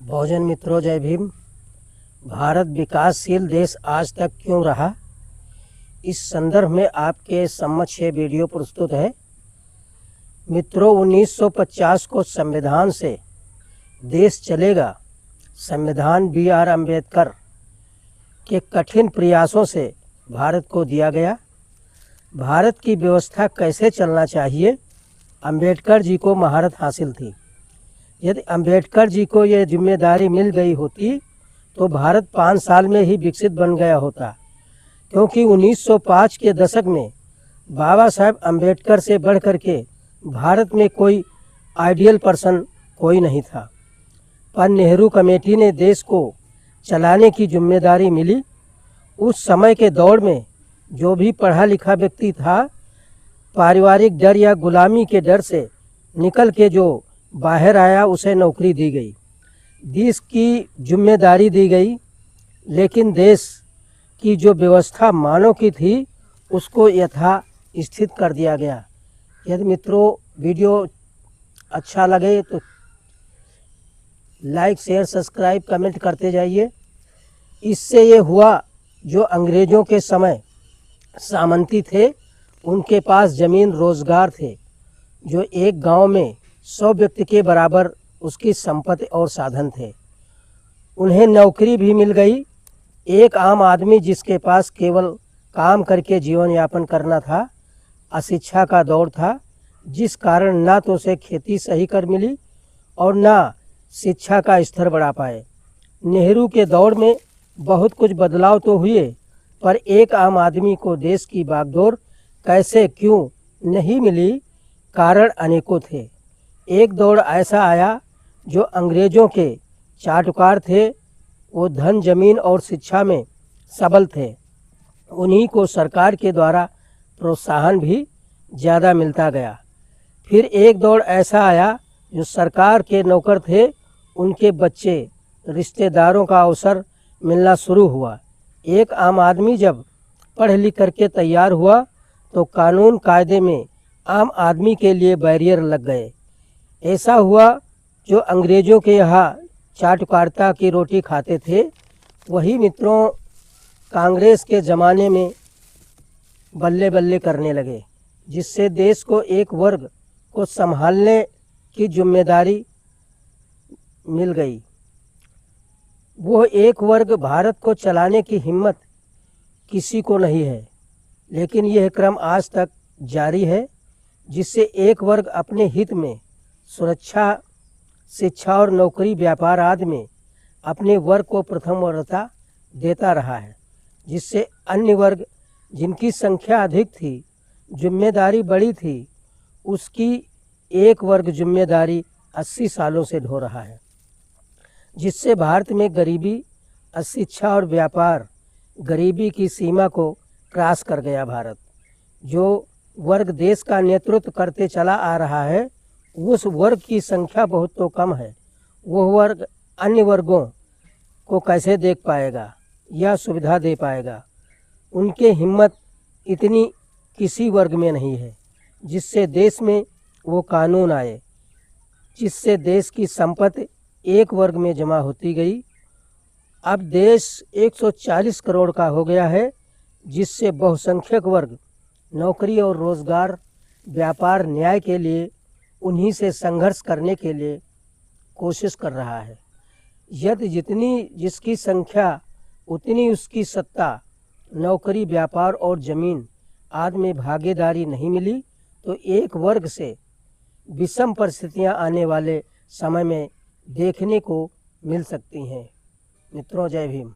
बहुजन मित्रों, जय भीम। भारत विकासशील देश आज तक क्यों रहा, इस संदर्भ में आपके समक्ष ये वीडियो प्रस्तुत है। मित्रों, 1950 को संविधान से देश चलेगा, संविधान B.R. अम्बेडकर के कठिन प्रयासों से भारत को दिया गया। भारत की व्यवस्था कैसे चलना चाहिए, अम्बेडकर जी को महारत हासिल थी। यदि अम्बेडकर जी को यह जिम्मेदारी मिल गई होती तो भारत 5 साल में ही विकसित बन गया होता, क्योंकि 1905 के दशक में बाबा साहेब अम्बेडकर से बढ़ कर के भारत में कोई आइडियल पर्सन कोई नहीं था। पर नेहरू कमेटी ने देश को चलाने की जिम्मेदारी मिली। उस समय के दौर में जो भी पढ़ा लिखा व्यक्ति था, पारिवारिक डर या गुलामी के डर से निकल के जो बाहर आया, उसे नौकरी दी गई, देश की जिम्मेदारी दी गई। लेकिन देश की जो व्यवस्था मानव की थी, उसको यथा स्थित कर दिया गया। यदि मित्रों वीडियो अच्छा लगे तो लाइक, शेयर, सब्सक्राइब, कमेंट करते जाइए। इससे ये हुआ, जो अंग्रेज़ों के समय सामंती थे, उनके पास ज़मीन रोज़गार थे, जो एक गांव में 100 व्यक्ति के बराबर उसकी संपत्ति और साधन थे। उन्हें नौकरी भी मिल गई। एक आम आदमी जिसके पास केवल काम करके जीवन यापन करना था, अशिक्षा का दौर था, जिस कारण ना तो उसे खेती सही कर मिली और ना शिक्षा का स्तर बढ़ा पाए। नेहरू के दौर में बहुत कुछ बदलाव तो हुए, पर एक आम आदमी को देश की बागडोर कैसे क्यों नहीं मिली, कारण अनेकों थे। एक दौर ऐसा आया जो अंग्रेज़ों के चाटुकार थे, वो धन, जमीन और शिक्षा में सबल थे। उन्हीं को सरकार के द्वारा प्रोत्साहन भी ज़्यादा मिलता गया। फिर एक दौर ऐसा आया जो सरकार के नौकर थे, उनके बच्चे, रिश्तेदारों का अवसर मिलना शुरू हुआ। एक आम आदमी जब पढ़ लिख करके तैयार हुआ तो कानून कायदे में आम आदमी के लिए बैरियर लग गए। ऐसा हुआ, जो अंग्रेज़ों के यहाँ चाटुकारिता की रोटी खाते थे, वही मित्रों कांग्रेस के ज़माने में बल्ले बल्ले करने लगे, जिससे देश को एक वर्ग को संभालने की जिम्मेदारी मिल गई। वो एक वर्ग भारत को चलाने की हिम्मत किसी को नहीं है, लेकिन यह क्रम आज तक जारी है, जिससे एक वर्ग अपने हित में सुरक्षा, शिक्षा और नौकरी, व्यापार आदि में अपने वर्ग को प्रथम वरीयता देता रहा है, जिससे अन्य वर्ग जिनकी संख्या अधिक थी, जिम्मेदारी बड़ी थी, उसकी एक वर्ग जिम्मेदारी 80 सालों से ढो रहा है, जिससे भारत में गरीबी, अशिक्षा और व्यापार गरीबी की सीमा को क्रॉस कर गया। भारत जो वर्ग देश का नेतृत्व करते चला आ रहा है, उस वर्ग की संख्या बहुत तो कम है। वो वर्ग अन्य वर्गों को कैसे देख पाएगा या सुविधा दे पाएगा? उनके हिम्मत इतनी किसी वर्ग में नहीं है, जिससे देश में वो कानून आए, जिससे देश की संपत्ति एक वर्ग में जमा होती गई। अब देश 140 करोड़ का हो गया है, जिससे बहुसंख्यक वर्ग नौकरी और रोज़गार, व्यापार, न्याय के लिए उन्हीं से संघर्ष करने के लिए कोशिश कर रहा है। यदि जितनी जिसकी संख्या उतनी उसकी सत्ता, नौकरी, व्यापार और ज़मीन आदि में भागीदारी नहीं मिली, तो एक वर्ग से विषम परिस्थितियां आने वाले समय में देखने को मिल सकती हैं। मित्रों, जय भीम।